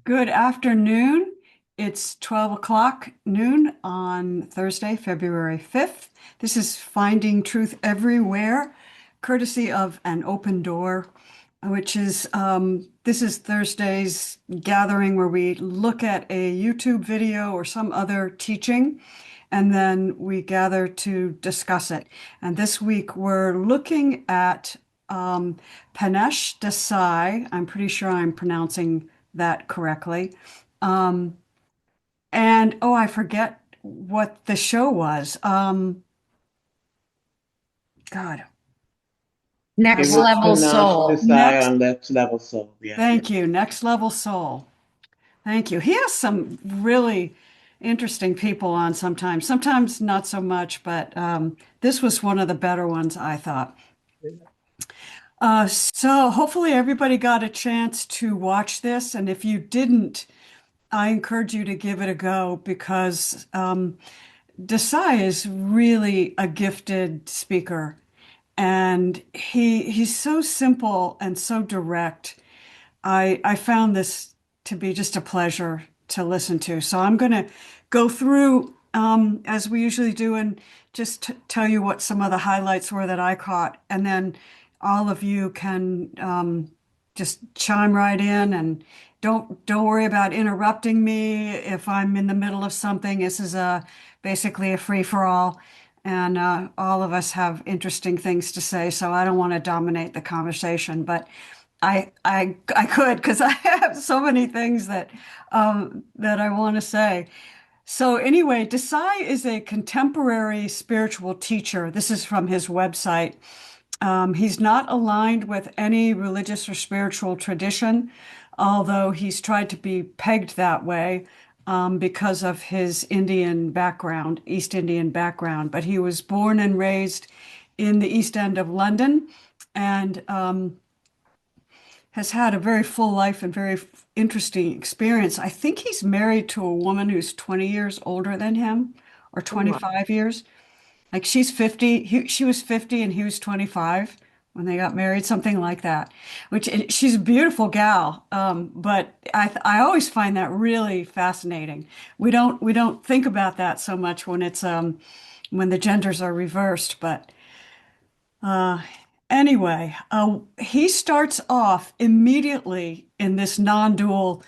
Good afternoon. It's 12 o'clock noon on Thursday, February 5th. This is Finding Truth Everywhere, courtesy of An Open Door, which is this is Thursday's gathering where we look at a YouTube video or some other teaching, and then we gather to discuss it. And this week we're looking at Panache Desai. I'm pretty sure I'm pronouncing that correctly. Um, and oh, I forget what the show was. God, It help. Next was level pronounced soul. Desai Next, on that level soul. Yeah. thank you. Next Level Soul. Thank you. He has some really interesting people on sometimes, sometimes not so much, but this was one of the better ones, I thought. So hopefully everybody got a chance to watch this, and if you didn't, I encourage you to give it a go because Desai is really a gifted speaker, and he's so simple and so direct. I found this to be just a pleasure to listen to. So I'm going to go through as we usually do and just tell you what some of the highlights were that I caught, and then all of you can just chime right in and don't worry about interrupting me if I'm in the middle of something. This is basically a free for all. And all of us have interesting things to say, so I don't want to dominate the conversation, but I could because I have so many things that I want to say. So anyway, Desai is a contemporary spiritual teacher. This is from his website. He's not aligned with any religious or spiritual tradition, although he's tried to be pegged that way because of his Indian background, East Indian background. But he was born and raised in the East End of London and has had a very full life and very interesting experience. I think he's married to a woman who's 20 years older than him, or Oh, wow. 25 years. Like she's 50, she was 50 and he was 25 when they got married, something like that. Which she's a beautiful gal, but I always find that really fascinating. We don't think about that so much when it's when the genders are reversed, but uh, anyway, he starts off immediately in this non-dual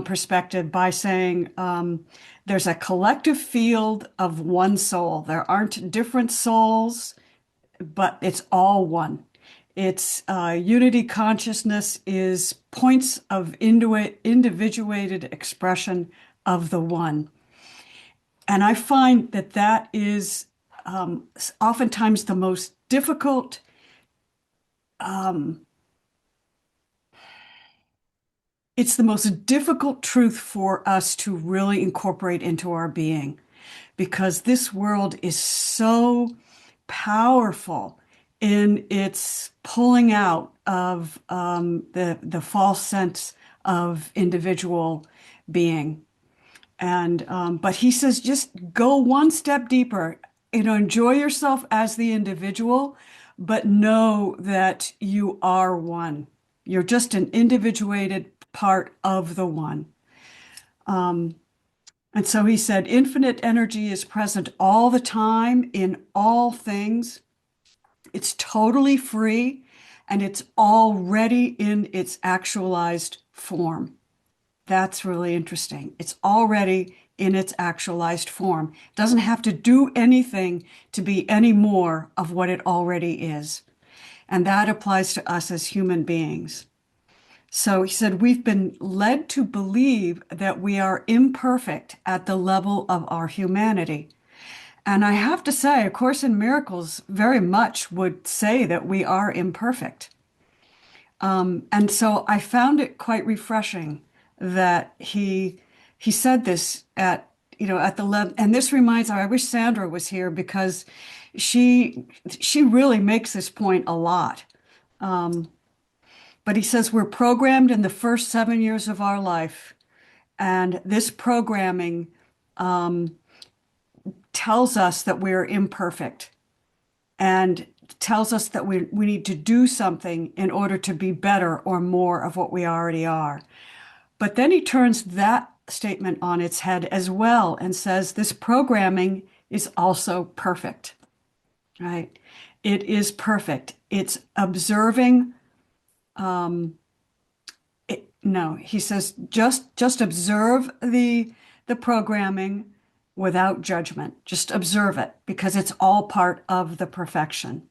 perspective by saying there's a collective field of one soul. There aren't different souls, but it's all one. It's unity consciousness is points of individuated expression of the one. And I find that that is oftentimes the most difficult um, it's the most difficult truth for us to really incorporate into our being because this world is so powerful in its pulling out of the false sense of individual being. And but he says just go one step deeper, enjoy yourself as the individual, but know that you are one. You're just an individuated part of the one. Um, and so he said, infinite energy is present all the time in all things. It's totally free and it's already in its actualized form. That's really interesting. It's already in its actualized form. It doesn't have to do anything to be any more of what it already is. And that applies to us as human beings. So he said, we've been led to believe that we are imperfect at the level of our humanity. And I have to say, A Course in Miracles very much would say that we are imperfect. And so I found it quite refreshing that he said this at at the level. And this reminds me, I wish Sandra was here because she really makes this point a lot. But he says we're programmed in the first 7 years of our life, and this programming tells us that we're imperfect and tells us that we need to do something in order to be better or more of what we already are. But then he turns that statement on its head as well and says this programming is also perfect, right? It is perfect. It's observing. No, he says just observe the programming without judgment. Just observe it because it's all part of the perfection.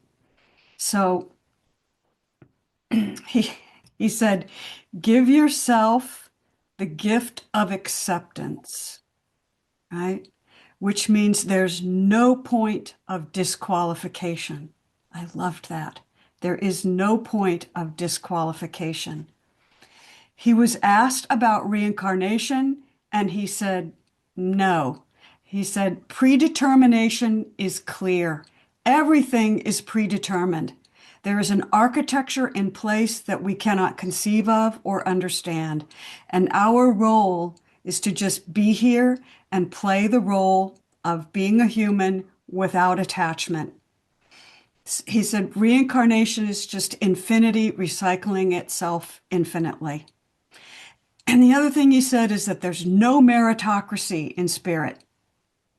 So he he said, give yourself the gift of acceptance, right? Which means there's no point of disqualification. I loved that. There is no point of disqualification. He was asked about reincarnation, and he said, no. He said, predetermination is clear. Everything is predetermined. There is an architecture in place that we cannot conceive of or understand. And our role is to just be here and play the role of being a human without attachment. He said, reincarnation is just infinity recycling itself infinitely. And the other thing he said is that there's no meritocracy in spirit,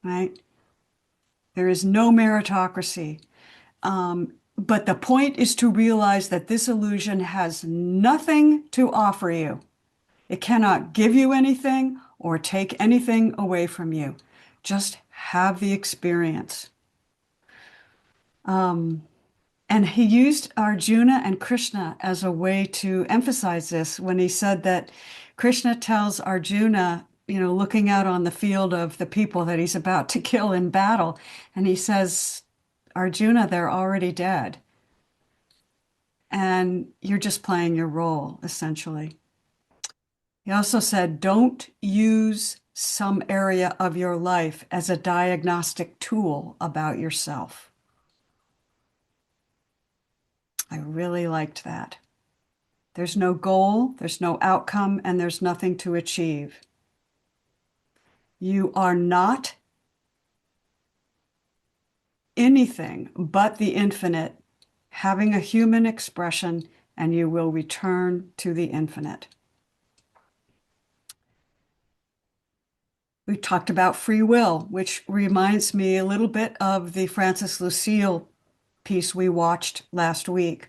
right? There is no meritocracy. But the point is to realize that this illusion has nothing to offer you. It cannot give you anything or take anything away from you. Just have the experience. And he used Arjuna and Krishna as a way to emphasize this when he said that Krishna tells Arjuna, looking out on the field of the people that he's about to kill in battle, and he says, Arjuna, they're already dead. And you're just playing your role, essentially. He also said, don't use some area of your life as a diagnostic tool about yourself. I really liked that. There's no goal, there's no outcome, and there's nothing to achieve. You are not anything but the infinite, having a human expression, and you will return to the infinite. We talked about free will, which reminds me a little bit of the Francis Lucille piece we watched last week.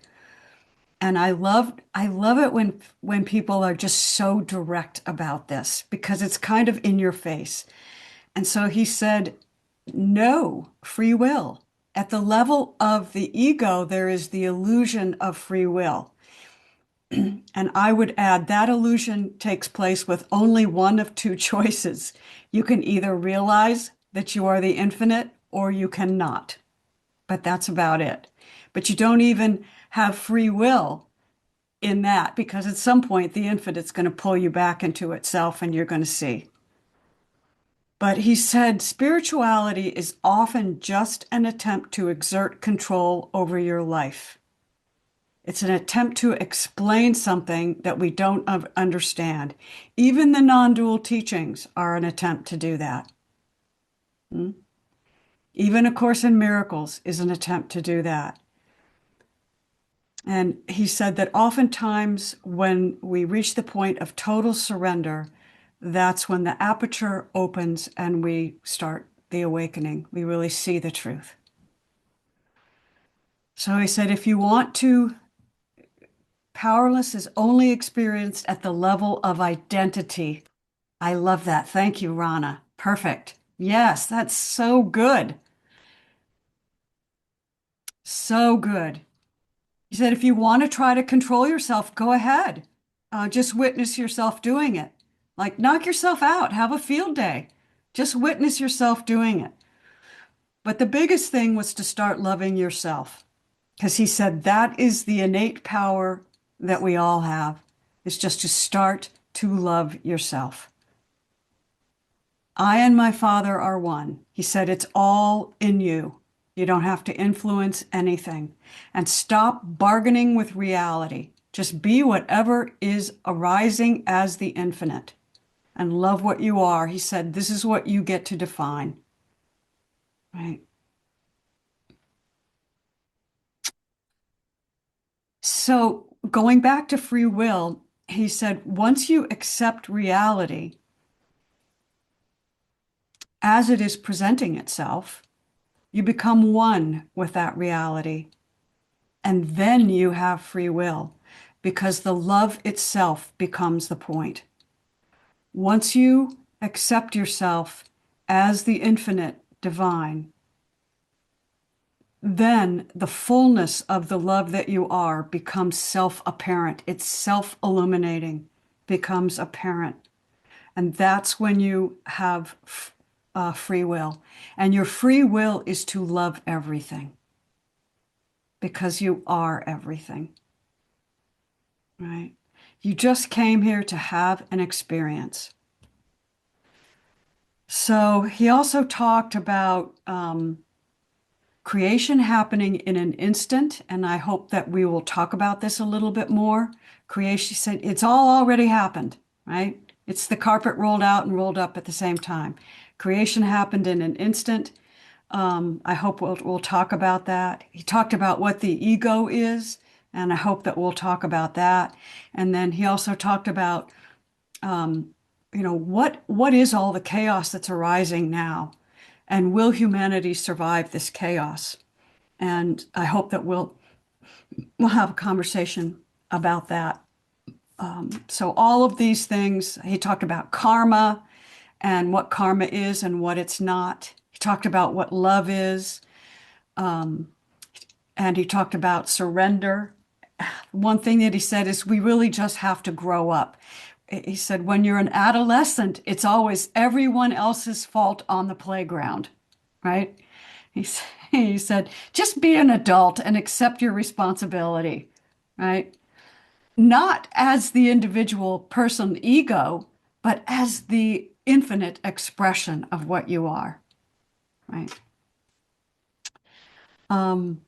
And I love it when people are just so direct about this because it's kind of in your face. And so he said, no, free will. At the level of the ego, there is the illusion of free will. And I would add that illusion takes place with only one of two choices. You can either realize that you are the infinite or you cannot. But that's about it. But you don't even have free will in that because at some point the infinite's going to pull you back into itself and you're going to see. But he said spirituality is often just an attempt to exert control over your life. It's an attempt to explain something that we don't understand. Even the non-dual teachings are an attempt to do that. Even A Course in Miracles is an attempt to do that. And he said that oftentimes when we reach the point of total surrender, that's when the aperture opens and we start the awakening. We really see the truth. So he said, if you want to, powerless is only experienced at the level of identity. I love that. Thank you, Rana. Perfect. Yes, that's so good. So good. He said, if you want to try to control yourself, go ahead. Just witness yourself doing it. Like, knock yourself out, have a field day. Just witness yourself doing it. But the biggest thing was to start loving yourself. Because he said that is the innate power that we all have, is just to start to love yourself. I and my Father are one. He said it's all in you. You don't have to influence anything. And stop bargaining with reality. Just be whatever is arising as the infinite. And love what you are. He said, this is what you get to define. Right? So going back to free will, he said, once you accept reality as it is presenting itself, you become one with that reality. And then you have free will because the love itself becomes the point. Once you accept yourself as the infinite divine, then the fullness of the love that you are becomes self-apparent. It's self-illuminating, becomes apparent. And that's when you have free will. And your free will is to love everything because you are everything, right? You just came here to have an experience. So he also talked about creation happening in an instant, and I hope that we will talk about this a little bit more. Creation said it's all already happened, right? It's the carpet rolled out and rolled up at the same time. Creation happened in an instant. I hope we'll talk about that. He talked about what the ego is, and I hope that we'll talk about that. And then he also talked about, what is all the chaos that's arising now, and will humanity survive this chaos? And I hope that we'll have a conversation about that. So all of these things, he talked about karma and what karma is and what it's not. He talked about what love is, and he talked about surrender. One thing that he said is we really just have to grow up. He said, when you're an adolescent, it's always everyone else's fault on the playground, right? He, he said, just be an adult and accept your responsibility, right? Not as the individual person ego, but as the infinite expression of what you are, right? Um,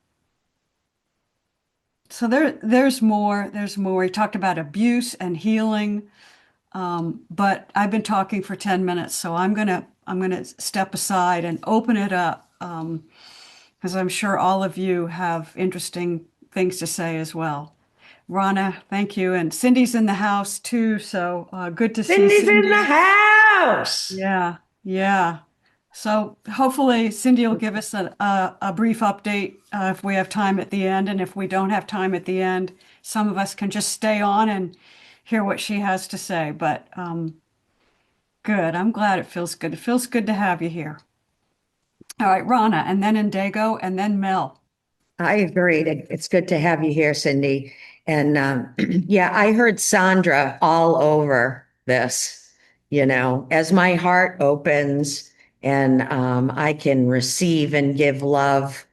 so there's more. There's more. He talked about abuse and healing, but I've been talking for 10 minutes, so I'm gonna step aside and open it up because I'm sure all of you have interesting things to say as well. Rana, thank you. And Cindy's in the house too, so good to see Cindy's in the Cindy. house. Yeah, yeah. So hopefully Cindy will give us a brief update if we have time at the end. And if we don't have time at the end, some of us can just stay on and hear what she has to say. But good. I'm glad it feels good. It feels good to have you here. All right, Rana, and then Indigo, and then Mel. I agree. It's good to have you here, Cindy. And yeah, I heard Sandra all over this, as my heart opens and I can receive and give love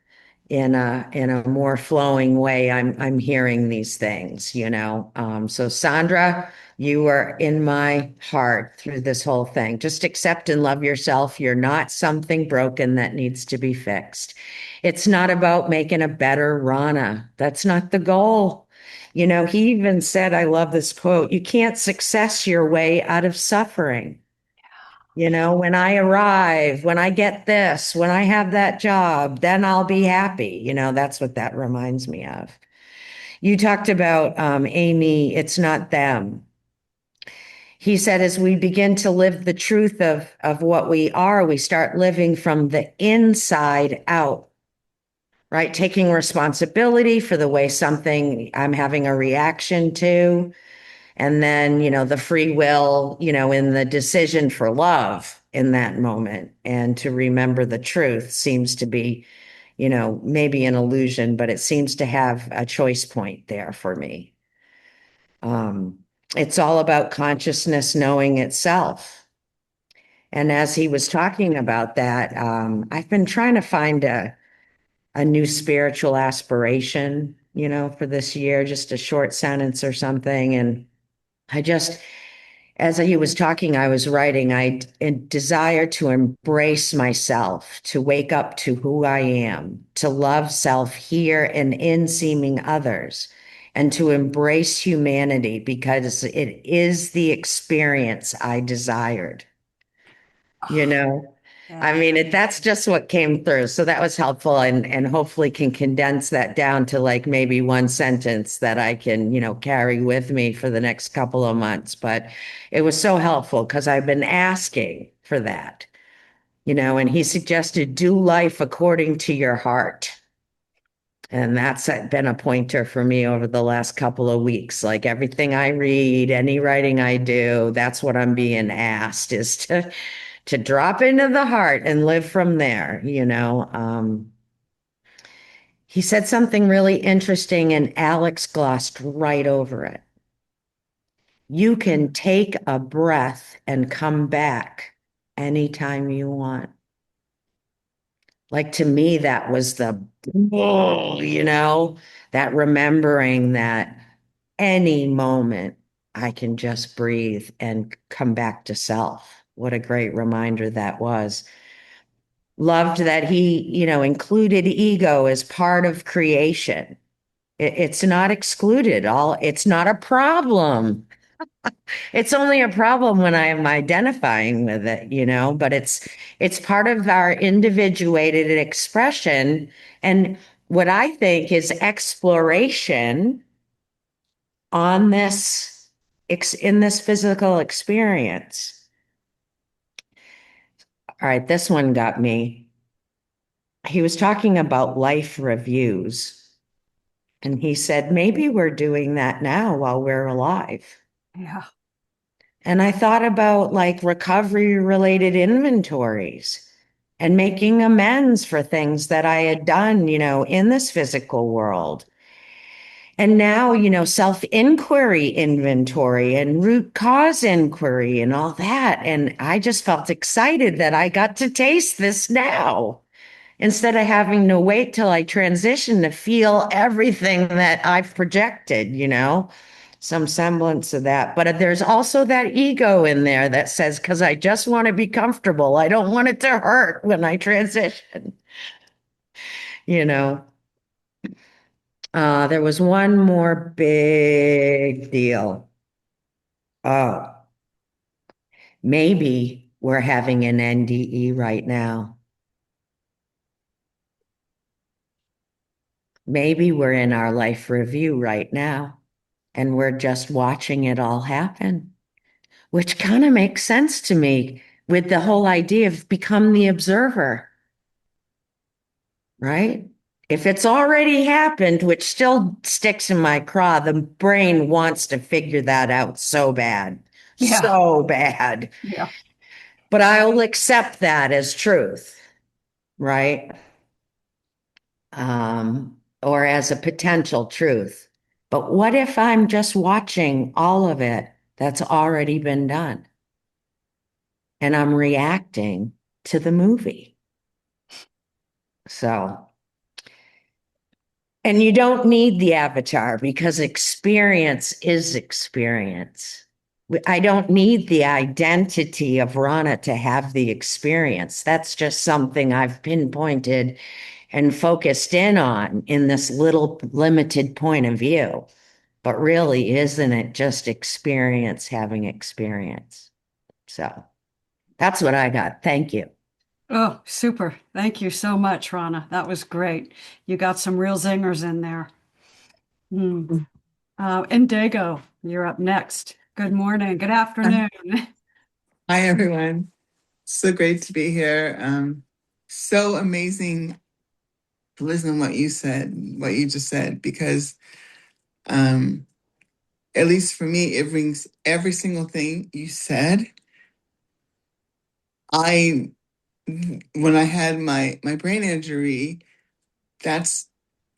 in a more flowing way. I'm hearing these things, So Sandra, you are in my heart through this whole thing. Just accept and love yourself. You're not something broken that needs to be fixed. It's not about making a better Rana. That's not the goal. He even said, I love this quote, you can't success your way out of suffering. When I arrive, when I get this, when I have that job, then I'll be happy. That's what that reminds me of. You talked about Amy, it's not them. He said, as we begin to live the truth of what we are, we start living from the inside out, right? Taking responsibility for the way something I'm having a reaction to. And then, the free will, in the decision for love in that moment and to remember the truth seems to be, maybe an illusion, but it seems to have a choice point there for me. Um, it's all about consciousness knowing itself. And as he was talking about that, I've been trying to find a new spiritual aspiration, for this year, just a short sentence or something. And I just, as he was talking, I was writing, I desire to embrace myself, to wake up to who I am, to love self here and in seeming others, and to embrace humanity because it is the experience I desired, you know? I Yeah. mean, that's just what came through. So that was helpful and hopefully can condense that down to like maybe one sentence that I can, carry with me for the next couple of months. But it was so helpful because I've been asking for that, and he suggested do life according to your heart. And that's been a pointer for me over the last couple of weeks. Like everything I read, any writing I do, that's what I'm being asked is to drop into the heart and live from there. He said something really interesting and Alex glossed right over it. You can take a breath and come back anytime you want. Like to me, that was that remembering that any moment I can just breathe and come back to self. What a great reminder that was. Loved that he, included ego as part of creation. It's not excluded. It's not a problem. It's only a problem when I am identifying with it, but it's part of our individuated expression. And what I think is exploration on in this physical experience. All right, this one got me. He was talking about life reviews, and he said, maybe we're doing that now while we're alive. Yeah. And I thought about like recovery related inventories and making amends for things that I had done, in this physical world. And now, self inquiry inventory and root cause inquiry and all that. And I just felt excited that I got to taste this now instead of having to wait till I transition to feel everything that I've projected, some semblance of that. But there's also that ego in there that says, because I just want to be comfortable, I don't want it to hurt when I transition, you know. There was one more big deal. Oh, maybe we're having an NDE right now. Maybe we're in our life review right now and we're just watching it all happen, which kind of makes sense to me with the whole idea of become the observer, right? If it's already happened, which still sticks in my craw, the brain wants to figure that out Yeah. so bad. Yeah. But I'll accept that as truth, right? Or as a potential truth. But what if I'm just watching all of it that's already been done and I'm reacting to the movie? So, and you don't need the avatar because experience is experience. I don't need the identity of Rana to have the experience. That's just something I've pinpointed and focused in on in this little limited point of view. But really, isn't it just experience having experience? So that's what I got. Thank you. Oh, super. Thank you so much, Rana. That was great. You got some real zingers in there. Hmm. Indigo, you're up next. Good morning. Good afternoon. Hi, everyone. So great to be here. So amazing to listen to what you said, what you just said, because um, at least for me, it rings every single thing you said. I, when I had my brain injury, that's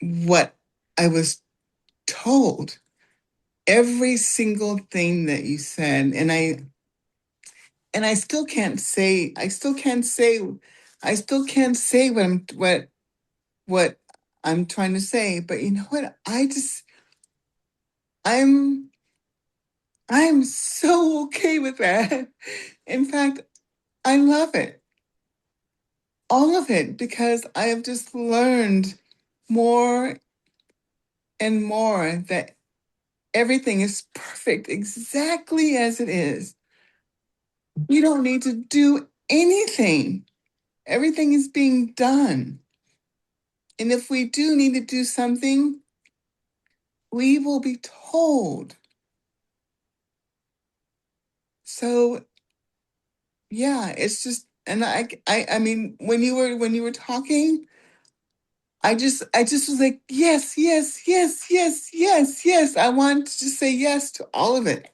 what I was told. Every single thing that you said, and I still can't say what I'm trying to say, but you know what? I'm I'm so okay with that. In fact, I love it. All of it because I have just learned more and more that everything is perfect exactly as it is. You don't need to do anything. Everything is being done. And if we do need to do something, we will be told. So yeah, it's just, and I mean, when you were talking, I just was like, yes, yes, yes, yes, yes, yes. I wanted to just say yes to all of it.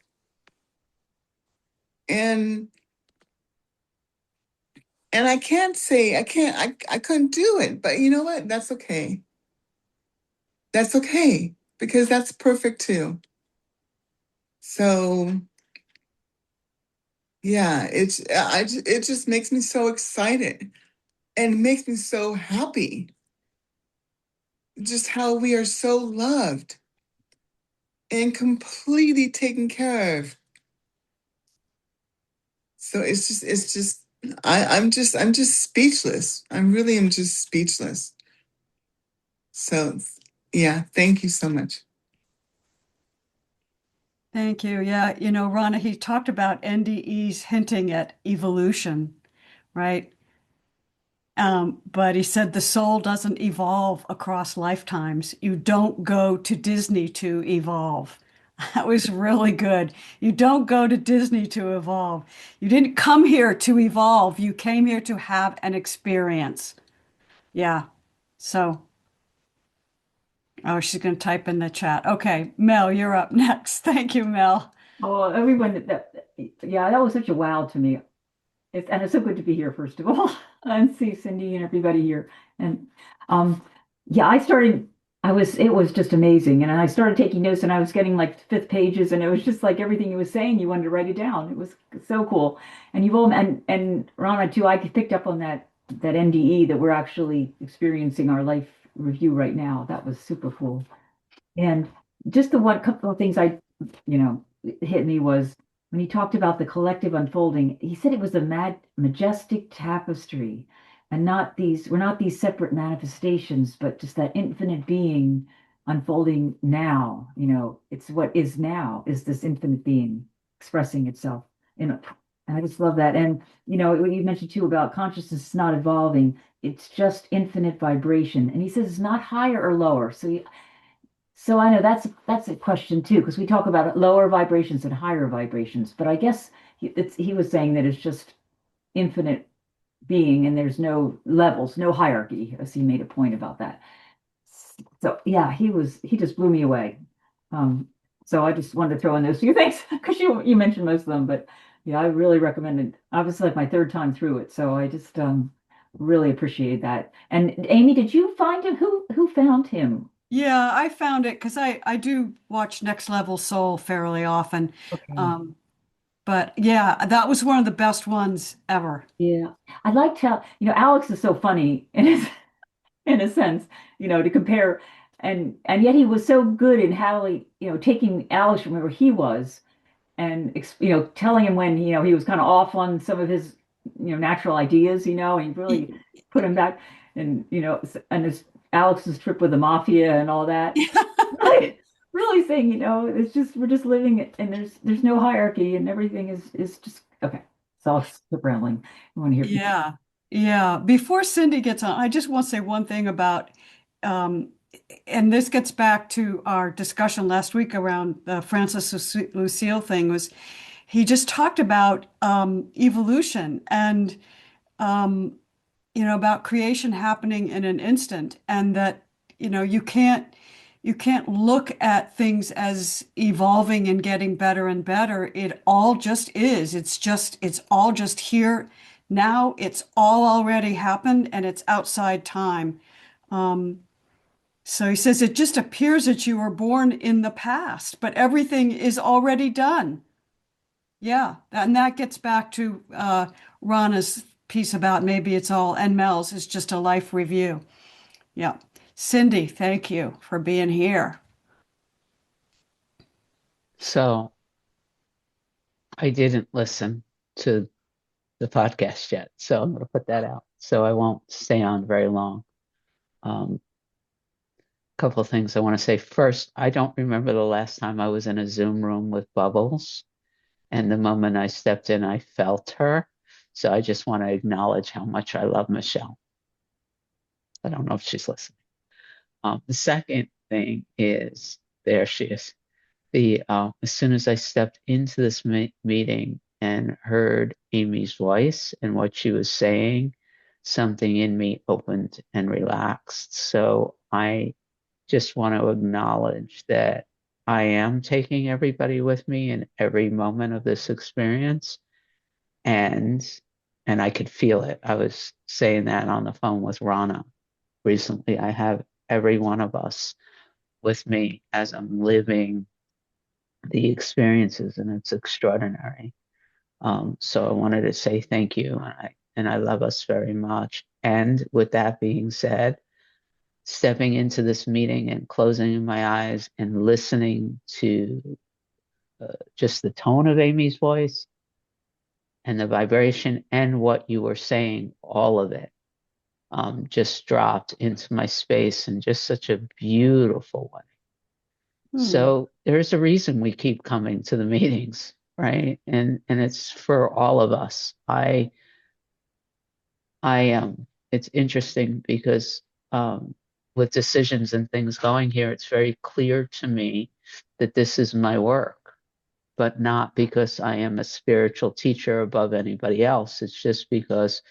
And I can't say I couldn't do it, but you know what? That's okay. That's okay because that's perfect too. So yeah, it just makes me so excited and makes me so happy. Just how we are so loved and completely taken care of. So it's just I'm just speechless. I really am just speechless. So yeah, thank you so much. Thank you. Yeah, Rana, he talked about NDEs hinting at evolution, right? But he said the soul doesn't evolve across lifetimes. You don't go to Disney to evolve. That was really good. You don't go to Disney to evolve. You didn't come here to evolve. You came here to have an experience. Yeah. So, oh, she's going to type in the chat. Okay, Mel, you're up next. Thank you, Mel. Oh, everyone yeah, that was such a wow to me. It's so good to be here, first of all, and see Cindy and everybody here. And um, yeah, it was just amazing. And I started taking notes and I was getting like fifth pages and it was just like everything he was saying, you wanted to write it down. It was so cool. And you've all, and Rana too, I picked up on that NDE that we're actually experiencing our life review right now. That was super cool. And just the one couple of things hit me was when he talked about the collective unfolding, he said it was a majestic tapestry and we're not these separate manifestations, but just that infinite being unfolding now. It's what is now is this infinite being expressing itself. And I just love that. And, what you mentioned too about consciousness not evolving, it's just infinite vibration. And he says it's not higher or lower. So I know that's a question too, because we talk about lower vibrations and higher vibrations, but I guess he was saying that it's just infinite being and there's no levels, no hierarchy, as he made a point about that. So yeah, he just blew me away. Um, so I just wanted to throw in those few things because you mentioned most of them, but yeah, I really recommend it. Obviously, like my third time through it, so I just really appreciate that. And Amy, did you find him? Who found him? Yeah, I found it because I do watch Next Level Soul fairly often. Okay. Um, but yeah, that was one of the best ones ever. Yeah. I liked how, Alex is so funny in a sense, to compare and yet he was so good in how he, taking Alex from where he was and telling him when, he was kind of off on some of his, natural ideas, and he really put him back and, and his Alex's trip with the mafia and all that. Really, really saying, it's just we're just living it and there's no hierarchy and everything is just okay. So I'll skip rambling. I want to hear from Yeah, yeah. Before Cindy gets on, I just want to say one thing about, um, and this gets back to our discussion last week around the Lucille thing, was he just talked about evolution and um, about creation happening in an instant, and that you can't look at things as evolving and getting better and better. It all just is. It's all just here now. It's all already happened and it's outside time. So he says it just appears that you were born in the past, but everything is already done. Yeah, and that gets back to Rana's piece about maybe it's all, and Mel's is just a life review. Yeah. Cindy, thank you for being here. So I didn't listen to the podcast yet, so I'm going to put that out. So I won't stay on very long. Couple of things I want to say. First, I don't remember the last time I was in a Zoom room with Bubbles, and the moment I stepped in, I felt her. So I just want to acknowledge how much I love Michelle. I don't know if she's listening. The second thing is, there she is. As soon as I stepped into this meeting and heard Amy's voice and what she was saying, something in me opened and relaxed. So I just want to acknowledge that I am taking everybody with me in every moment of this experience, and I could feel it. I was saying that on the phone with Rana recently. I have every one of us with me as I'm living the experiences, and it's extraordinary. So I wanted to say thank you, and I love us very much. And with that being said, stepping into this meeting and closing my eyes and listening to just the tone of Amy's voice and the vibration and what you were saying, all of it just dropped into my space in just such a beautiful way. Hmm. So there's a reason we keep coming to the meetings, right? And it's for all of us. It's interesting because with decisions and things going here, it's very clear to me that this is my work, but not because I am a spiritual teacher above anybody else. It's just because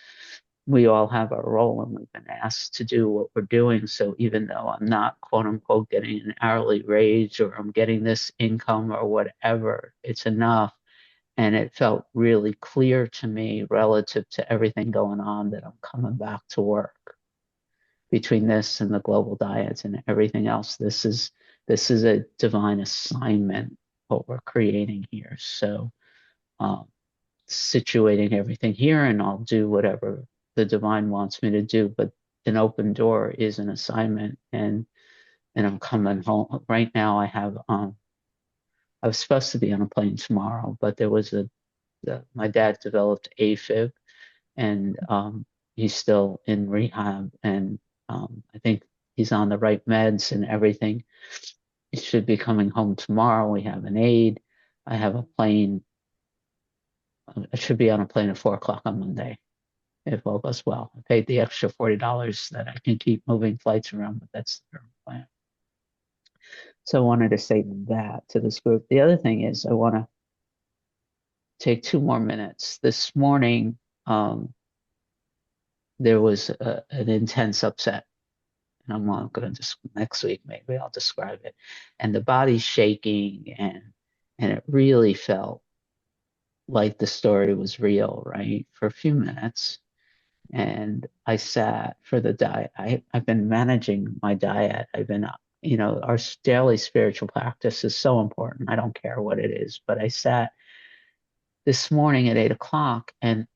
we all have our role and we've been asked to do what we're doing. So even though I'm not, quote unquote, getting an hourly wage or I'm getting this income or whatever, it's enough. And it felt really clear to me relative to everything going on that I'm coming back to work. Between this and the global diets and everything else, this is a divine assignment, what we're creating here. So um, situating everything here, and I'll do whatever the divine wants me to do. But an open door is an assignment, and I'm coming home right now. I was supposed to be on a plane tomorrow, but there was my dad developed AFib, and he's still in rehab, and I think he's on the right meds and everything. He should be coming home tomorrow. We have an aide. I have a plane. I should be on a plane at 4 o'clock on Monday if all goes well. I paid the extra $40 that I can keep moving flights around, but that's the current plan. So I wanted to say that to this group. The other thing is I want to take 2 more minutes. This morning, there was an intense upset. And I'm going to next week, maybe I'll describe it. And the body's shaking, and it really felt like the story was real, right? For a few minutes. And I sat for the diet. I've been managing my diet. Our daily spiritual practice is so important. I don't care what it is, but I sat this morning at 8 o'clock, and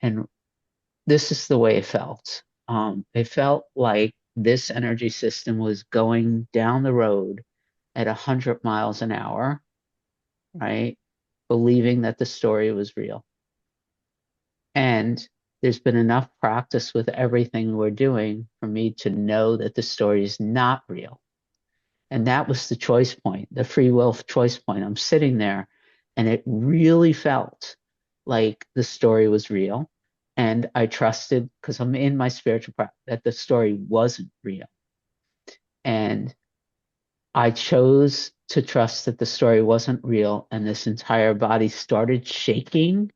this is the way it felt. It felt like this energy system was going down the road at 100 miles an hour, right? Believing that the story was real. And there's been enough practice with everything we're doing for me to know that the story is not real. And that was the choice point, the free will choice point. I'm sitting there, and it really felt like the story was real. And I trusted, because I'm in my spiritual practice, that the story wasn't real. And I chose to trust that the story wasn't real. And this entire body started shaking,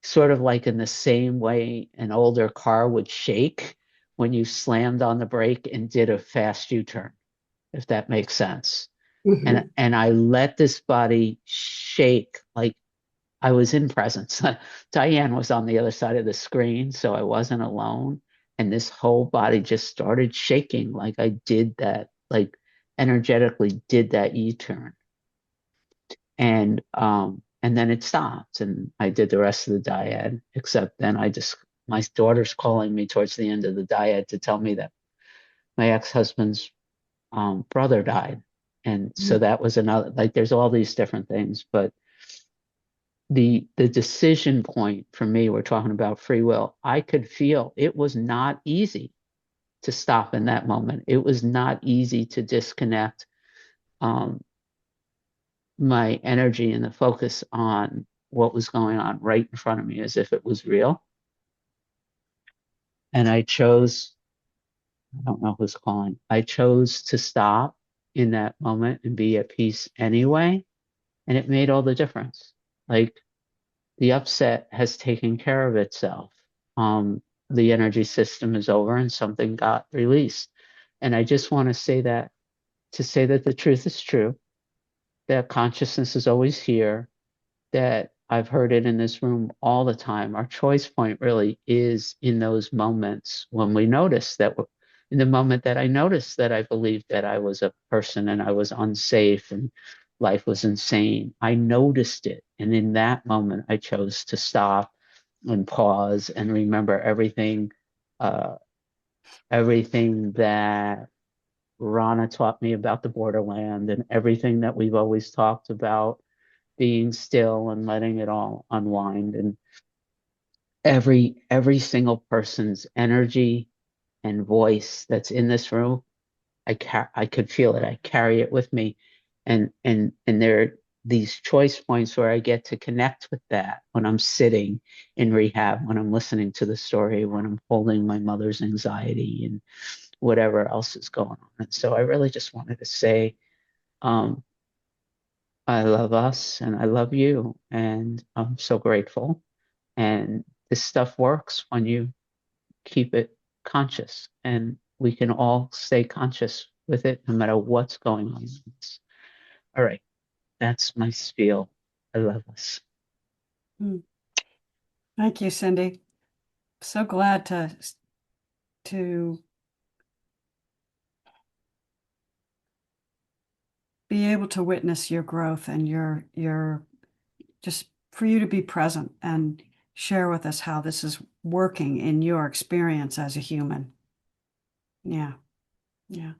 sort of like in the same way an older car would shake when you slammed on the brake and did a fast U-turn, if that makes sense. And I let this body shake like I was in presence. Diane was on the other side of the screen, so I wasn't alone. And this whole body just started shaking like I did that, like energetically did that U-turn. And then it stopped, and I did the rest of the dyad, except then my daughter's calling me towards the end of the dyad to tell me that my ex-husband's brother died. And so that was another, like there's all these different things, but the decision point for me, we're talking about free will. I could feel it was not easy to stop in that moment. It was not easy to disconnect um, my energy and the focus on what was going on right in front of me as if it was real. And I chose, I don't know who's calling, I chose to stop in that moment and be at peace anyway. And it made all the difference. Like the upset has taken care of itself. The energy system is over and something got released. And I just want to say that the truth is true, that consciousness is always here, that I've heard it in this room all the time. Our choice point really is in those moments when we notice that in the moment that I noticed that I believed that I was a person and I was unsafe and life was insane. I noticed it. And in that moment, I chose to stop and pause and remember uh, everything that Rana taught me about the borderland and everything that we've always talked about being still and letting it all unwind, and every single person's energy and voice that's in this room, I could feel it. I carry it with me, and there are these choice points where I get to connect with that when I'm sitting in rehab, when I'm listening to the story, when I'm holding my mother's anxiety and whatever else is going on. And so I really just wanted to say, um, I love us and I love you, and I'm so grateful. And this stuff works when you keep it conscious, and we can all stay conscious with it no matter what's going on. All right, that's my spiel. I love us. Hmm. Thank you, Cindy. So glad to be able to witness your growth and your just for you to be present and share with us how this is working in your experience as a human. Yeah, yeah.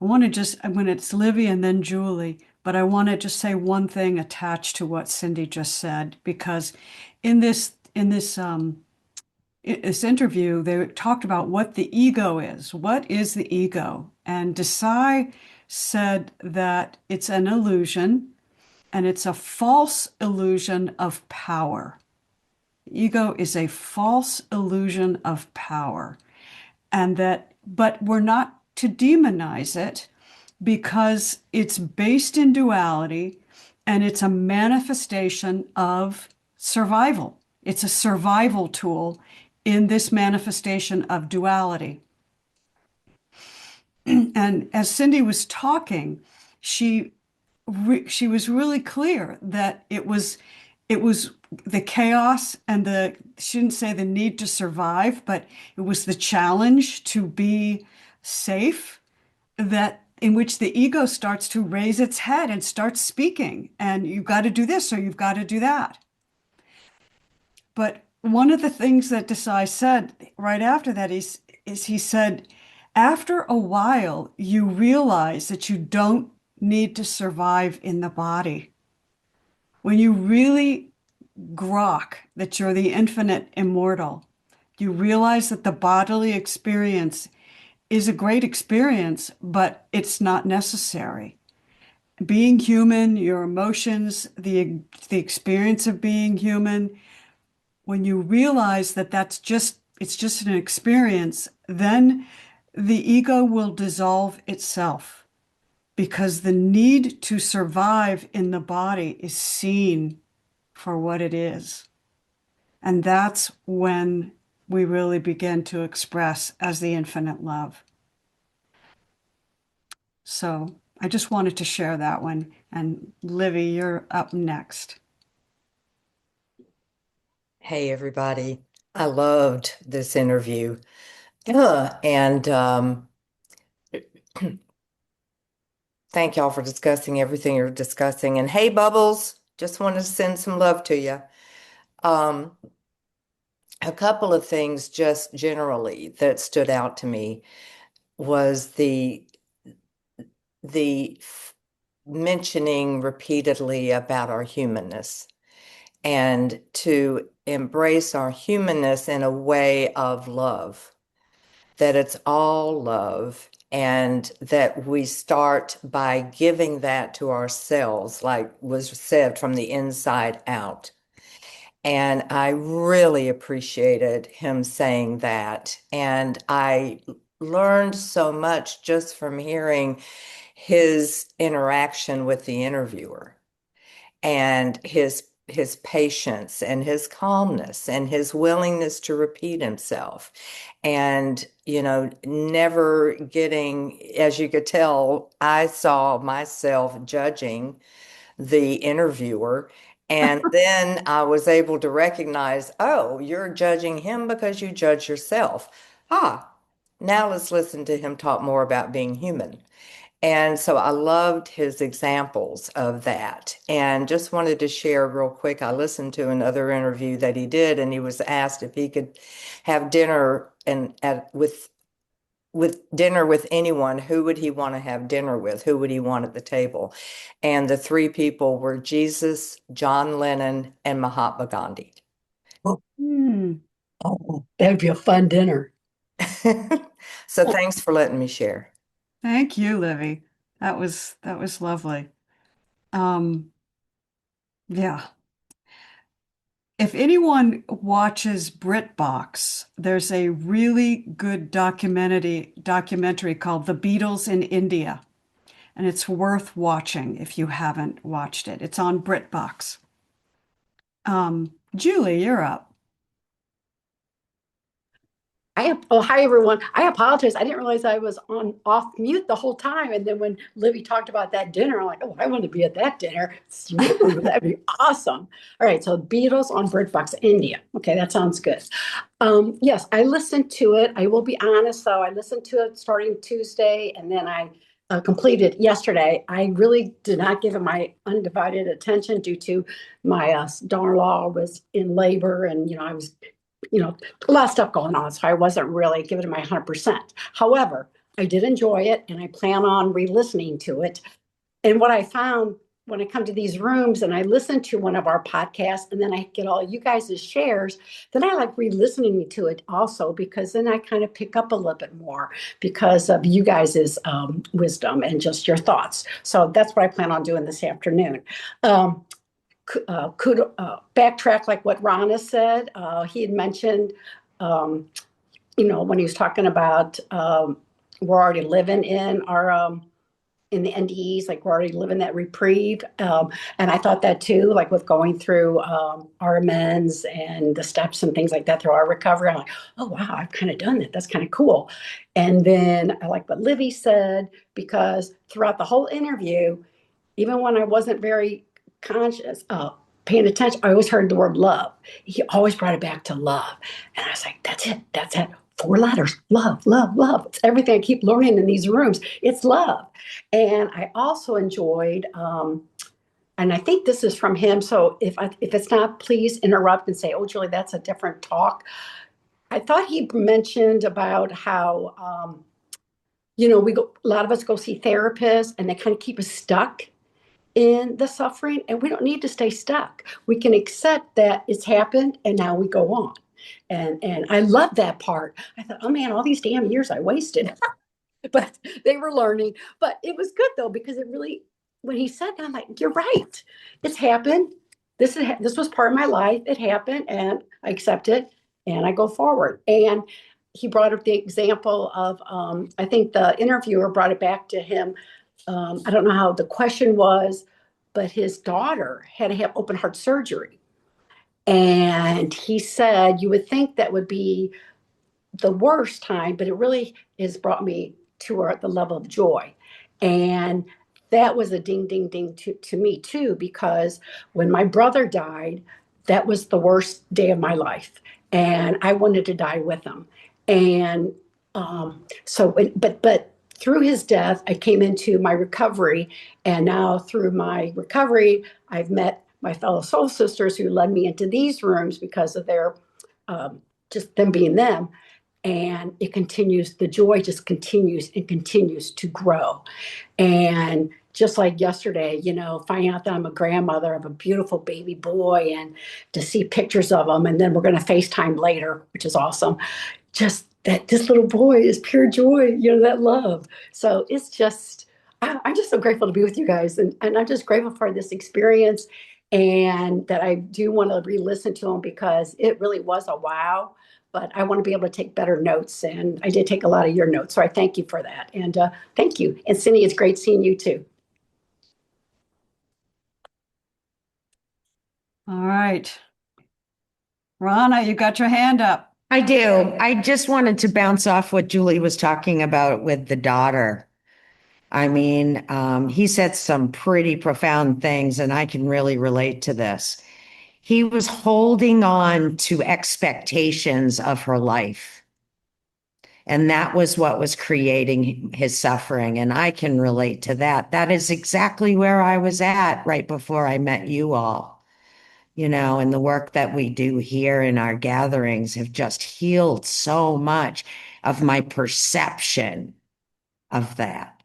I want to just, when it's Livy and then Julie, but I want to just say one thing attached to what Cindy just said, because in this interview, they talked about what the ego is. What is the ego? And Desai said that it's an illusion and it's a false illusion of power. Ego is a false illusion of power. And that, but we're not to demonize it because it's based in duality and it's a manifestation of survival. It's a survival tool in this manifestation of duality. And as Cindy was talking, she she was really clear that it was the chaos and the she didn't say the need to survive, but it was the challenge to be safe that in which the ego starts to raise its head and starts speaking, and you've got to do this or you've got to do that. But one of the things that Desai said right after that is he said, after a while, you realize that you don't need to survive in the body. When you really grok that you're the infinite immortal, you realize that the bodily experience is a great experience, but it's not necessary. Being human, your emotions, the experience of being human, when you realize that it's just an experience, then the ego will dissolve itself because the need to survive in the body is seen for what it is. And that's when we really begin to express as the infinite love. So I just wanted to share that one. And Livy, you're up next. Hey, everybody. I loved this interview. And thank y'all for discussing everything you're discussing. And hey, Bubbles, just wanted to send some love to you. Um, a couple of things just generally that stood out to me was the mentioning repeatedly about our humanness and to embrace our humanness in a way of love, that it's all love, and that we start by giving that to ourselves, like was said, from the inside out. And I really appreciated him saying that. And I learned so much just from hearing his interaction with the interviewer and his patience and his calmness and his willingness to repeat himself and never getting, as you could tell, I saw myself judging the interviewer. And then I was able to recognize, oh, you're judging him because you judge yourself. Ah, now let's listen to him talk more about being human. And so I loved his examples of that. And just wanted to share real quick. I listened to another interview that he did, and he was asked if he could have dinner with dinner with anyone, who would he want to have dinner with? Who would he want at the table? And the three people were Jesus, John Lennon, and Mahatma Gandhi. Hmm. Oh, that'd be a fun dinner. So thanks for letting me share. Thank you, Livy. That was lovely. Um, yeah. If anyone watches BritBox, there's a really good documentary called The Beatles in India, and it's worth watching if you haven't watched it. It's on BritBox. Julie, you're up. Oh, hi everyone. I apologize. I didn't realize I was on off mute the whole time. And then when Libby talked about that dinner, I'm like, oh, I want to be at that dinner. That'd be awesome. All right. So Beatles on Bird Box India. Okay, that sounds good. Yes, I listened to it. I will be honest, though. I listened to it starting Tuesday, and then I completed yesterday. I really did not give it my undivided attention due to my daughter-in-law was in labor, and I was a lot of stuff going on. So I wasn't really giving it my 100%. However, I did enjoy it and I plan on re-listening to it. And what I found when I come to these rooms and I listen to one of our podcasts and then I get all you guys' shares, then I like re-listening to it also because then I kind of pick up a little bit more because of you guys' wisdom and just your thoughts. So that's what I plan on doing this afternoon. Could backtrack like what Ron has said. He had mentioned, when he was talking about we're already living in our in the NDEs, like we're already living that reprieve. And I thought that too, like with going through our amends and the steps and things like that through our recovery. I'm like, oh wow, I've kind of done that. That's kind of cool. And then I like what Livy said because throughout the whole interview, even when I wasn't very conscious, paying attention, I always heard the word love. He always brought it back to love. And I was like, that's it. That's it. 4 letters, love, love, love. It's everything I keep learning in these rooms. It's love. And I also enjoyed, and I think this is from him. So if it's not, please interrupt and say, oh, Julie, that's a different talk. I thought he mentioned about how, a lot of us go see therapists and they kind of keep us stuck in the suffering, and we don't need to stay stuck. We can accept that it's happened and now we go on. And I love that part. I thought, oh man, all these damn years I wasted. But they were learning. But it was good though, because it really, when he said that, I'm like, you're right. It's happened. This was part of my life. It happened and I accept it and I go forward. And he brought up the example of, I think the interviewer brought it back to him. I don't know how the question was, but his daughter had to have open heart surgery. And he said, you would think that would be the worst time, but it really has brought me to the level of joy. And that was a ding, ding, ding to me too, because when my brother died, that was the worst day of my life. And I wanted to die with him. And but through his death, I came into my recovery. And now through my recovery, I've met my fellow soul sisters who led me into these rooms because of their just them being them. And it continues, the joy just continues and continues to grow. And just like yesterday, finding out that I'm a grandmother of a beautiful baby boy and to see pictures of him. And then we're going to FaceTime later, which is awesome. Just that this little boy is pure joy, that love. So it's just, I'm just so grateful to be with you guys. And I'm just grateful for this experience. and that I do want to re-listen to them because it really was a wow. But I want to be able to take better notes, and I did take a lot of your notes, so I thank you for that. And thank you. And Cindy, it's great seeing you too. All right. Rana, you got your hand up. I do. I just wanted to bounce off what Julie was talking about with the daughter. I mean, he said some pretty profound things, and I can really relate to this. He was holding on to expectations of her life. And that was what was creating his suffering. And I can relate to that. That is exactly where I was at right before I met you all. And the work that we do here in our gatherings have just healed so much of my perception of that.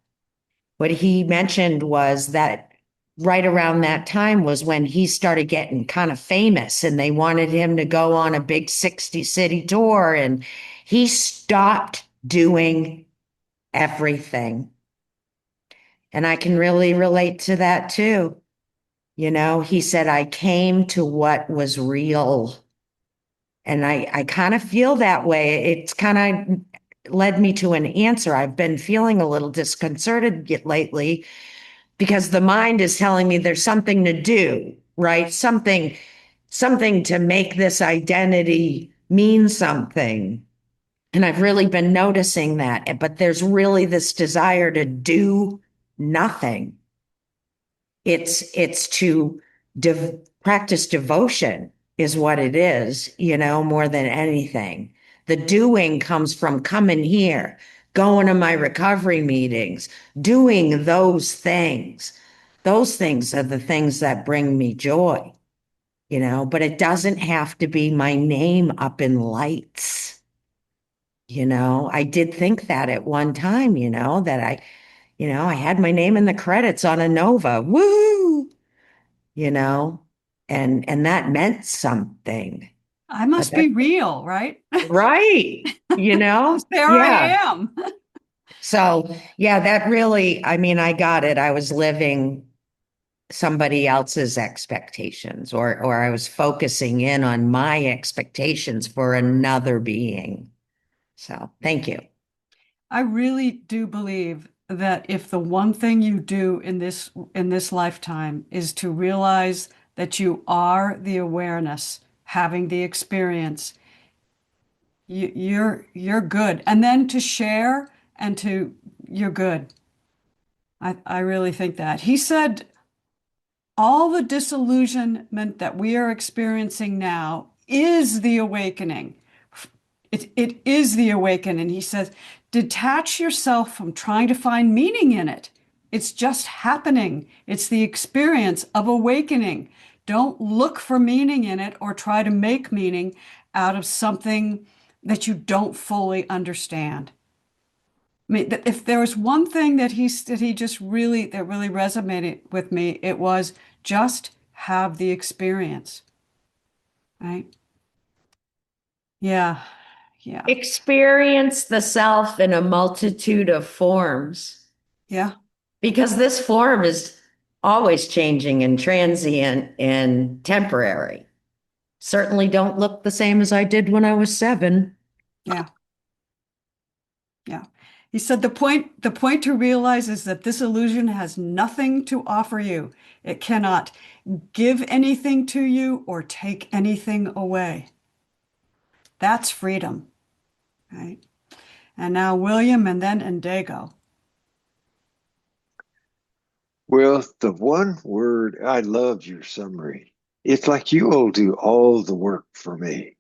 What he mentioned was that right around that time was when he started getting kind of famous and they wanted him to go on a big 60 city tour, and he stopped doing everything. And I can really relate to that too. He said, I came to what was real. And I kind of feel that way. It's kind of led me to an answer. I've been feeling a little disconcerted lately because the mind is telling me there's something to do, right? Something to make this identity mean something. And I've really been noticing that, but there's really this desire to do nothing. It's to practice devotion is what it is, more than anything. The doing comes from coming here, going to my recovery meetings, doing those things. Those things are the things that bring me joy, but it doesn't have to be my name up in lights. I did think that at one time, that I had my name in the credits on a Nova. Woo! you know, and that meant something. I must be real, right? Right. There I Yeah. am. So, yeah, that really, I mean, I got it. I was living somebody else's expectations, or I was focusing in on my expectations for another being. So, thank you. I really do believe that if the one thing you do in this lifetime is to realize that you are the awareness, having the experience, you're good. And then to share and to you're good. I really think that. He said all the disillusionment that we are experiencing now is the awakening. It is the awakening. He says, detach yourself from trying to find meaning in it. It's just happening. It's the experience of awakening. Don't look for meaning in it or try to make meaning out of something that you don't fully understand. I mean, if there was one thing that he just really that really resonated with me, it was just have the experience, right? Yeah, yeah, Experience the self in a multitude of forms, yeah. because this form is always changing and transient and temporary. Certainly don't look the same as I did when I was 7. Yeah. Yeah. He said the point to realize is that this illusion has nothing to offer you. It cannot give anything to you or take anything away. That's freedom, right? And now William and then Indigo. Well, the one word, I loved your summary. It's like you all do all the work for me.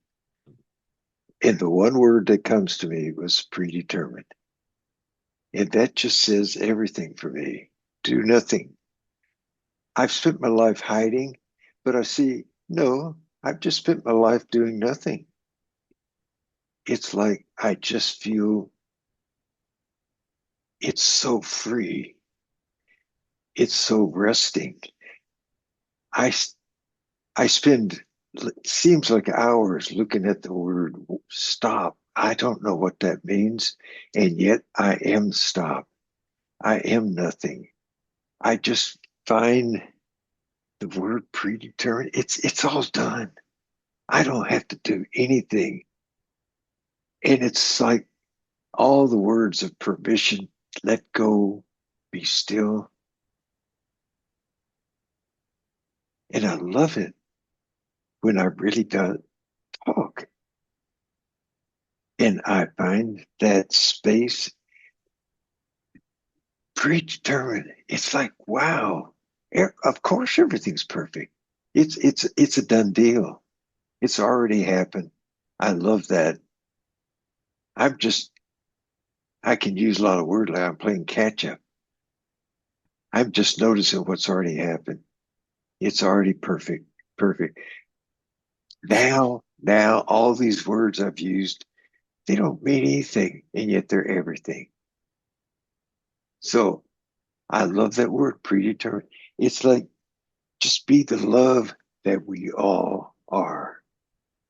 And the one word that comes to me was predetermined. And that just says everything for me. Do nothing. I've spent my life hiding, but I see, no, I've just spent my life doing nothing. It's like I just feel it's so free. It's so resting. I I spend seems like hours looking at the word stop. I don't know what that means, and yet I am stop. I am nothing. I just find the word predetermined, it's all done. I don't have to do anything. And it's like all the words of permission, let go, be still. And I love it when I really do talk. And I find that space predetermined. It's like, wow. Of course everything's perfect. It's a done deal. It's already happened. I love that. I'm just I can use a lot of words like I'm playing catch up. I'm just noticing what's already happened. It's already perfect. Perfect. Now all these words I've used, they don't mean anything, and yet they're everything. So I love that word predetermined. It's like just be the love that we all are.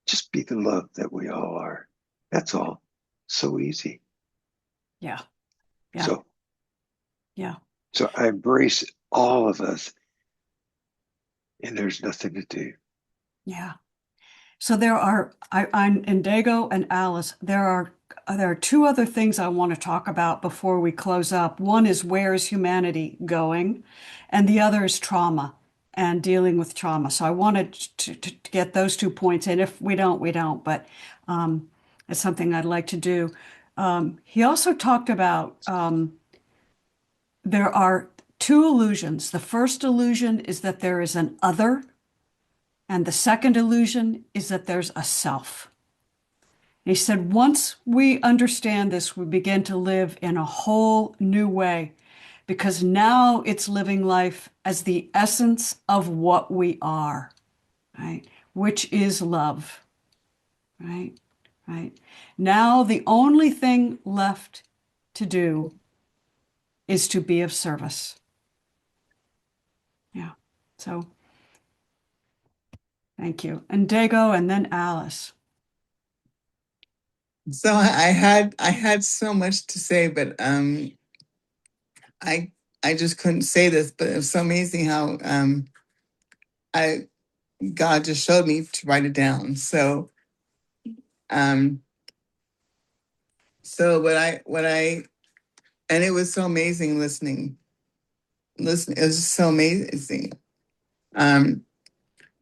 Just be the love that we all are. That's all. So easy. Yeah. Yeah. So Yeah. so I embrace all of us, and there's nothing to do. Yeah. So there are, I'm Indigo and Alice. There are two other things I want to talk about before we close up. One is where is humanity going, and the other is trauma and dealing with trauma. So I wanted to get those 2 points in. If we don't, we don't. But it's something I'd like to do. He also talked about there are two illusions. The first illusion is that there is an other. And the second illusion is that there's a self. And he said, once we understand this, we begin to live in a whole new way because now it's living life as the essence of what we are, right? Which is love, right? Right. Now the only thing left to do is to be of service. Yeah. So thank you. And Dago and then Alice. So I had so much to say, but I I just couldn't say this. But it's so amazing how I God just showed me to write it down. Um so what I and it was so amazing listening. Listen, it was just so amazing. Um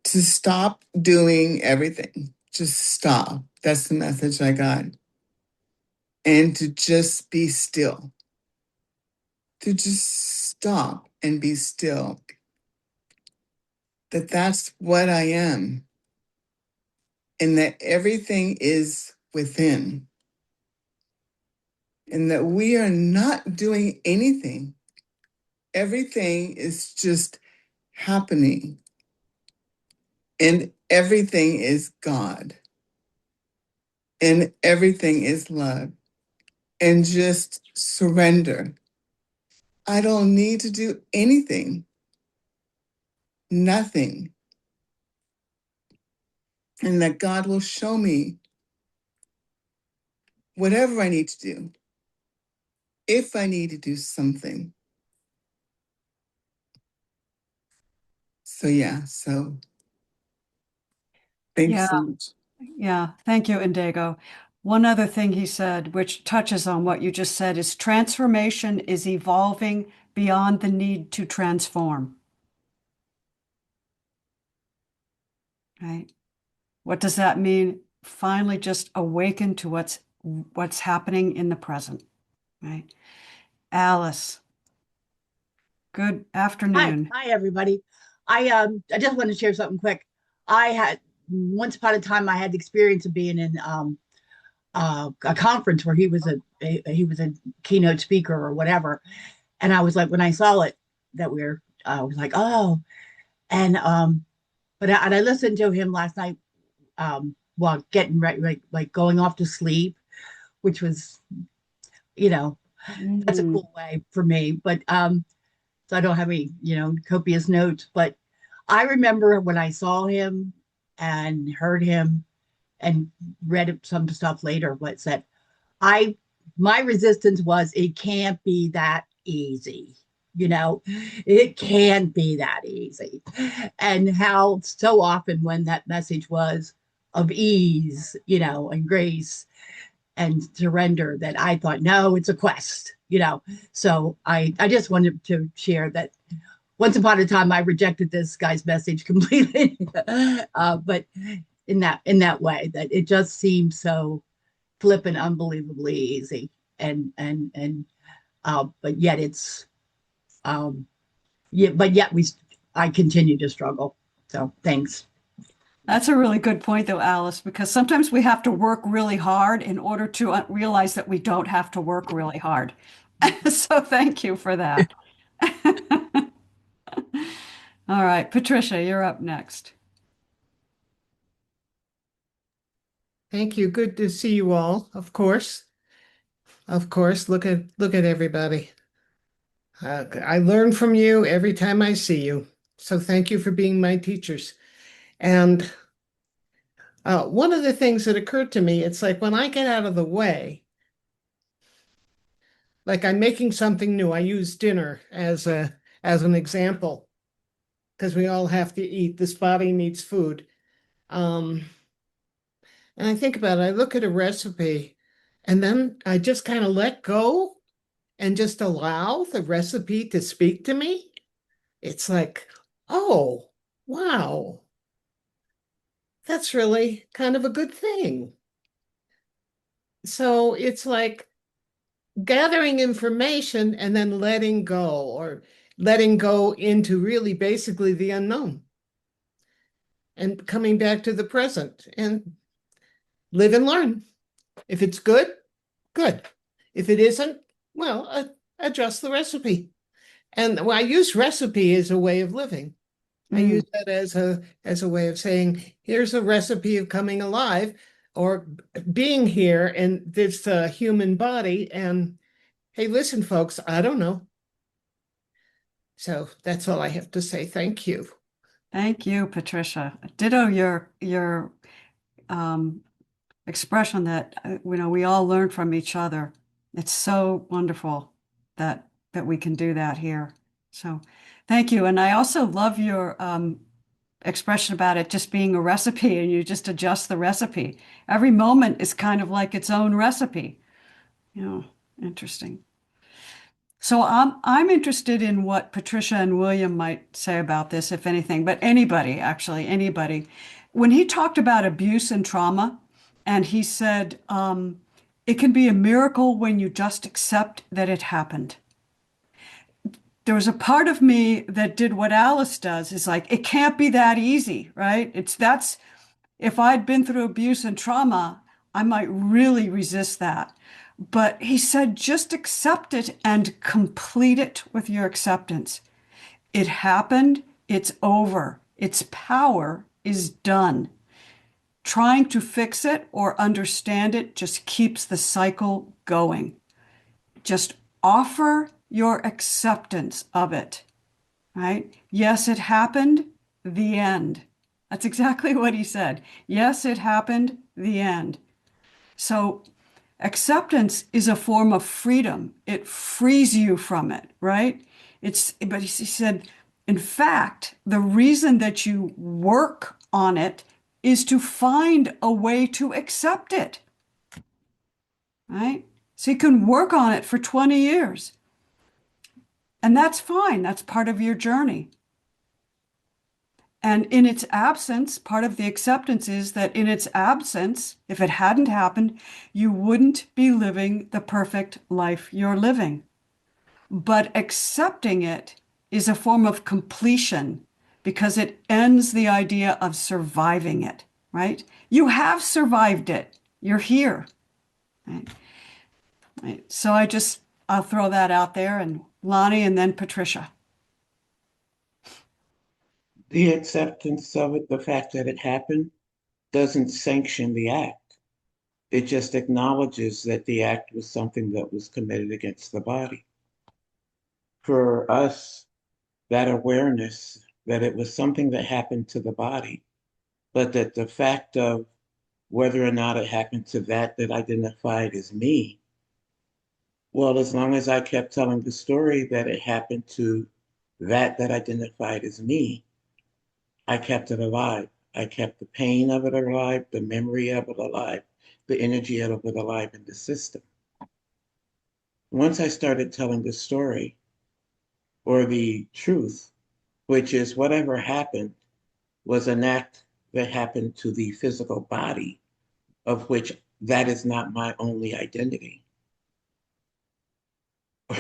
to stop doing everything. Just stop. That's the message I got. And to just be still. To just stop and be still. That's what I am. And that everything is within. And that we are not doing anything. Everything is just happening. And everything is God. And everything is love. And just surrender. I don't need to do anything. Nothing. And that God will show me whatever I need to do. If I need to do something. So yeah, so thanks Yeah. so much. Yeah, thank you, Indigo. One other thing he said, which touches on what you just said, is transformation is evolving beyond the need to transform. Right? What does that mean? Finally, just awaken to what's happening in the present. Right? Alice, good Hi, afternoon. hi everybody. I just want to share something quick. I had once upon a time I had the experience of being in a conference where he was a keynote speaker or whatever, and I was like when I saw it that I was like and but I listened to him last night while getting ready like going off to sleep, which was you know that's a Mm, cool way for me, but so I don't have any, copious notes. But I remember when I saw him and heard him and read some stuff later, what said I my resistance was it can't be that easy. It can't be that easy. And how so often when that message was of ease, and grace and surrender, that I thought, no, it's a quest. So I just wanted to share that once upon a time I rejected this guy's message completely. But in that way, that it just seems so flippant, unbelievably easy. And but yet it's yeah, but yet I continue to struggle. So thanks. That's a really good point, though, Alice, because sometimes we have to work really hard in order to realize that we don't have to work really hard. So thank you for that. All right, Patricia, you're up next. Thank you. Good to see you all. Of course. Of course. Look at everybody. I learn from you every time I see you. So thank you for being my teachers. And one of the things that occurred to me, it's like when I get out of the way, like I'm making something new. I use dinner as an example because we all have to eat. This body needs food. Um, and I think about it. I look at a recipe, and then I just kind of let go and just allow the recipe to speak to me. It's like, oh, wow, that's really kind of a good thing. So it's like gathering information and then letting go, or letting go into really basically the unknown and coming back to the present and live and learn. If it's good, good. If it isn't, well, adjust the recipe. And well, I use recipe as a way of living. I use that as a way of saying, here's a recipe of coming alive or being here in this human body. And hey, listen, folks, I don't know. So that's all I have to say. Thank you. Thank you, Patricia. Ditto your um, expression that we all learn from each other. It's so wonderful that we can do that here. So thank you. And I also love your expression about it just being a recipe and you just adjust the recipe. Every moment is kind of like its own recipe. Interesting. So I'm interested in what Patricia and William might say about this, if anything, but anybody, actually, anybody. When he talked about abuse and trauma, and he said, it can be a miracle when you just accept that it happened. There was a part of me that did what Alice does, is like, it can't be that easy, right? If I'd been through abuse and trauma, I might really resist that. But he said, just accept it and complete it with your acceptance. It happened. It's over. Its power is done. Trying to fix it or understand it just keeps the cycle going. Just offer your acceptance of it, right? Yes, it happened. The end. That's exactly what he said. Yes, it happened. The end. So acceptance is a form of freedom. It frees you from it, right? But he said, in fact, the reason that you work on it is to find a way to accept it, right? So you can work on it for 20 years. And that's fine. That's part of your journey. And in its absence, part of the acceptance is that in its absence, if it hadn't happened, you wouldn't be living the perfect life you're living. But accepting it is a form of completion because it ends the idea of surviving it, right? You have survived it. You're here. Right? Right. So I'll throw that out there, and Lonnie and then Patricia. The acceptance of it, the fact that it happened, doesn't sanction the act. It just acknowledges that the act was something that was committed against the body. For us, that awareness that it was something that happened to the body, but that the fact of whether or not it happened to that identified as me Well, as long as I kept telling the story that it happened to that identified as me, I kept it alive. I kept the pain of it alive, the memory of it alive, the energy of it alive in the system. Once I started telling the story or the truth, which is whatever happened was an act that happened to the physical body, of which that is not my only identity,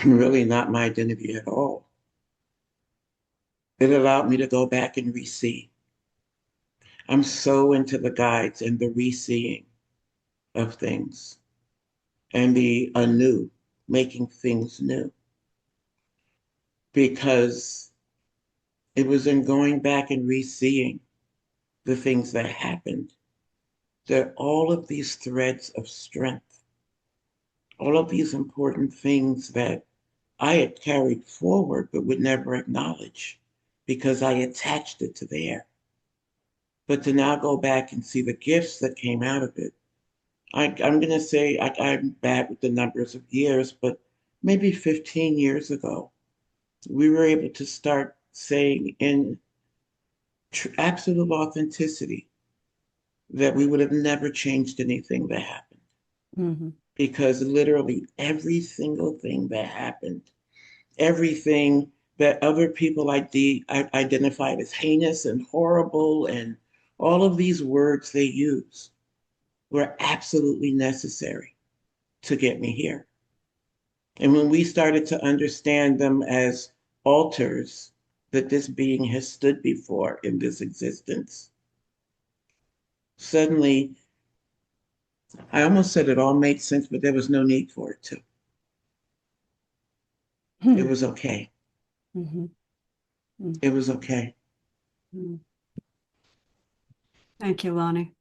really not my identity at all. It allowed me to go back and re-see. I'm so into the guides and the re-seeing of things and the anew, making things new. Because it was in going back and re-seeing the things that happened that all of these threads of strength, all of these important things that I had carried forward but would never acknowledge because I attached it to there. But to now go back and see the gifts that came out of it, I'm going to say I'm bad with the numbers of years, but maybe 15 years ago, we were able to start saying in absolute authenticity that we would have never changed anything that happened. Mm-hmm. Because literally every single thing that happened, everything that other people identified as heinous and horrible, and all of these words they use were absolutely necessary to get me here. And when we started to understand them as altars that this being has stood before in this existence, suddenly I almost said it all made sense, but there was no need for it to. It was okay. Mm-hmm. It was okay. Mm-hmm. Thank you, Lonnie.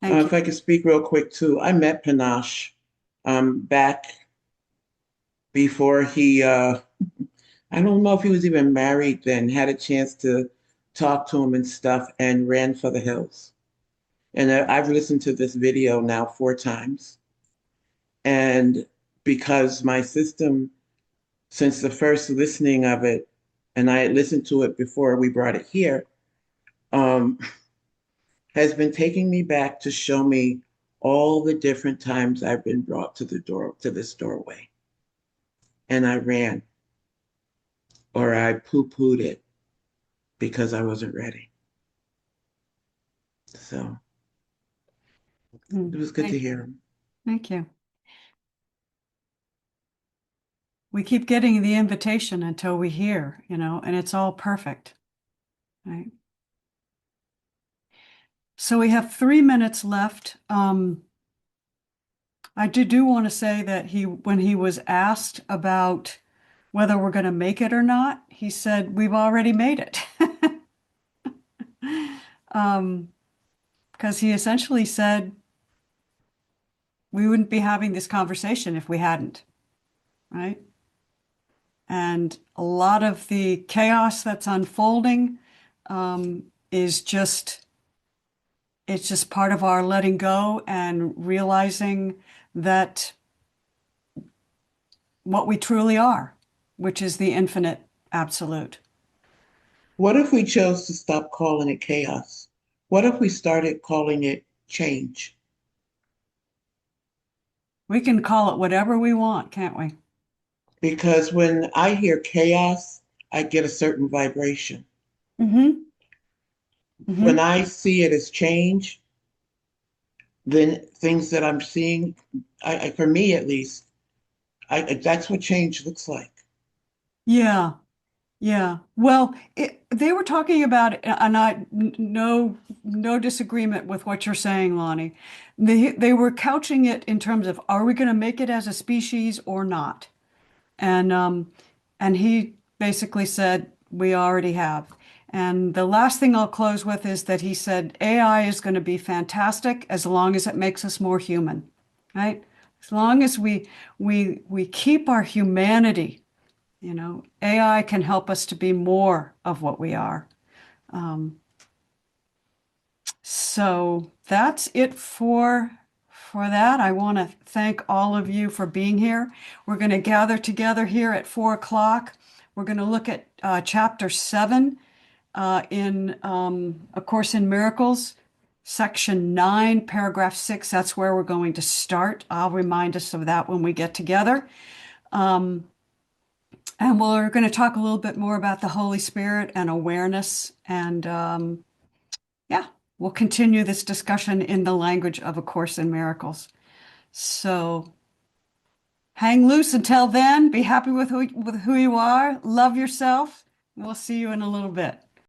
Thank you. If I could speak real quick too, I met Panache back before I don't know if he was even married then, had a chance to talk to him and stuff and ran for the hills. And I've listened to this video now 4 times. And because my system, since the first listening of it, and I had listened to it before we brought it here, um, has been taking me back to show me all the different times I've been brought to the door, to this doorway. And I ran or I poo-pooed it because I wasn't ready. So it was good to hear him. Thank you. We keep getting the invitation until we hear, and it's all perfect, right? So we have 3 minutes left. I do want to say that when he was asked about whether we're going to make it or not, he said, we've already made it. Because he essentially said we wouldn't be having this conversation if we hadn't, right? And a lot of the chaos that's unfolding is it's just part of our letting go and realizing that what we truly are, which is the infinite absolute. What if we chose to stop calling it chaos? What if we started calling it change? We can call it whatever we want, can't we? Because when I hear chaos, I get a certain vibration. Mm-hmm. When Mm-hmm. I see it as change, then things that I'm seeing, for me at least, that's what change looks like. Yeah. Yeah. Well, they were talking about it, and no disagreement with what you're saying, Lonnie. They were couching it in terms of, are we going to make it as a species or not? And he basically said we already have. And the last thing I'll close with is that he said AI is going to be fantastic as long as it makes us more human, right? As long as we keep our humanity. AI can help us to be more of what we are. So that's it for for that. I want to thank all of you for being here. We're going to gather together here at 4 o'clock. We're going to look at chapter 7 in A Course in Miracles, section 9, paragraph 6. That's where we're going to start. I'll remind us of that when we get together. And we're going to talk a little bit more about the Holy Spirit and awareness. And yeah, we'll continue this discussion in the language of A Course in Miracles. So hang loose until then. Be happy with who you are. Love yourself. We'll see you in a little bit.